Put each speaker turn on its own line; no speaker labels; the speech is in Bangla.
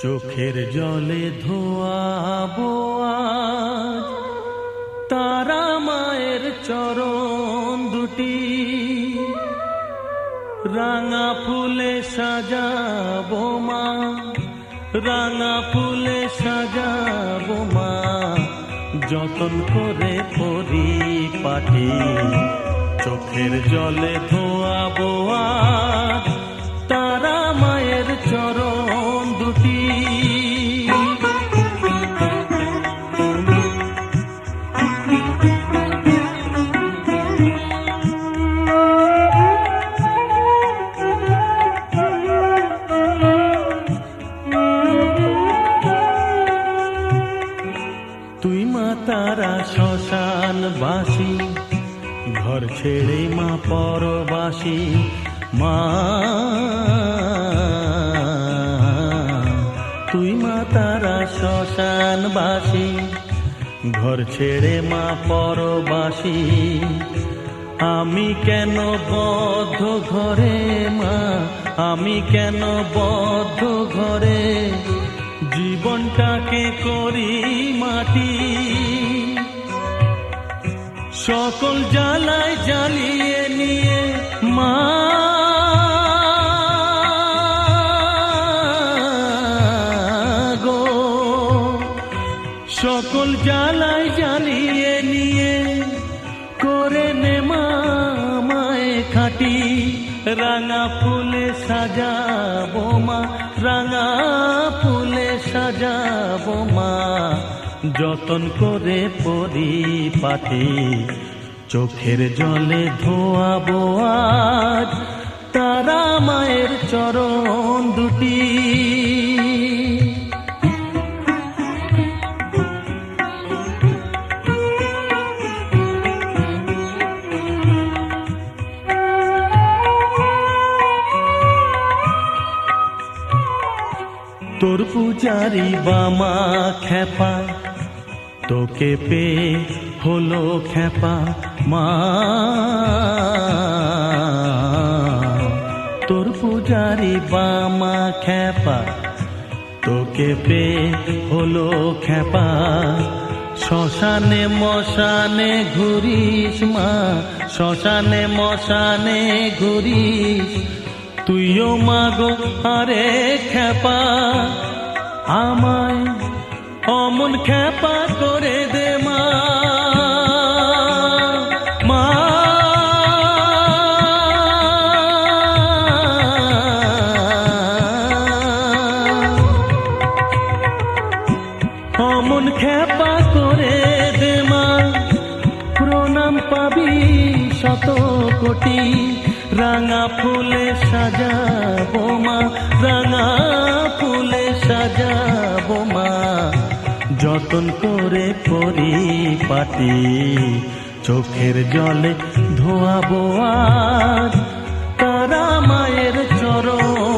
চোখের জলে ধোয়াবো আজ তারা মায়ের চরণ দুটি, রাঙা ফুলে সাজাবো মা, রাঙা ফুলে সাজাবো মা, যতন করে পরিপাটি। চোখের জলে ধোয়াবো আজ তারা মায়ের চরণ দুটি। তুই মা তারা শ্মশানবাসী, ঘর ছেড়ে মা পরবাসী। মা তুই মা তারা শ্মশানবাসী, ঘর ছেড়ে মা পরবাসী। আমি কেন বদ্ধ ঘরে মা, আমি কেন বদ্ধ ঘরে, জীবনটাকে করি মাটি। সকল জ্বালায় জ্বালিয়ে নিয়ে মা গো, সকল জ্বালায় জ্বালিয়ে নিয়ে করে নে মা মায়ে খাটি। রাঙা ফুলে সাজাবো মা, রাঙা ফুলে সাজাবো মা, যতন করে পরিপাটি। চোখের জলে ধোয়াবো আজ তারা মায়ের চরণ দুটি। তোর পূজারি বামা খেপা, তোকে পেয়ে হলো খেপা মা। তোর পূজারি বামা খেপা, তোকে পেয়ে হলো খেপা। শ্মশানে মশানে ঘুরিস মা, শ্মশানে মশানে ঘুরিস। তুইও মাগো আরে খেপা, আমায় অমন খেপা করে দে মা। মা অমন খেপা করে দে মা, প্রণাম পাবি শত কোটি। রাঙা ফুলে সাজাবো মা, রাঙা ফুলে সাজাবো মা, যতন করে পরিপাটি। চোখের জলে ধোয়াবো আজ তারা মায়ের চরণ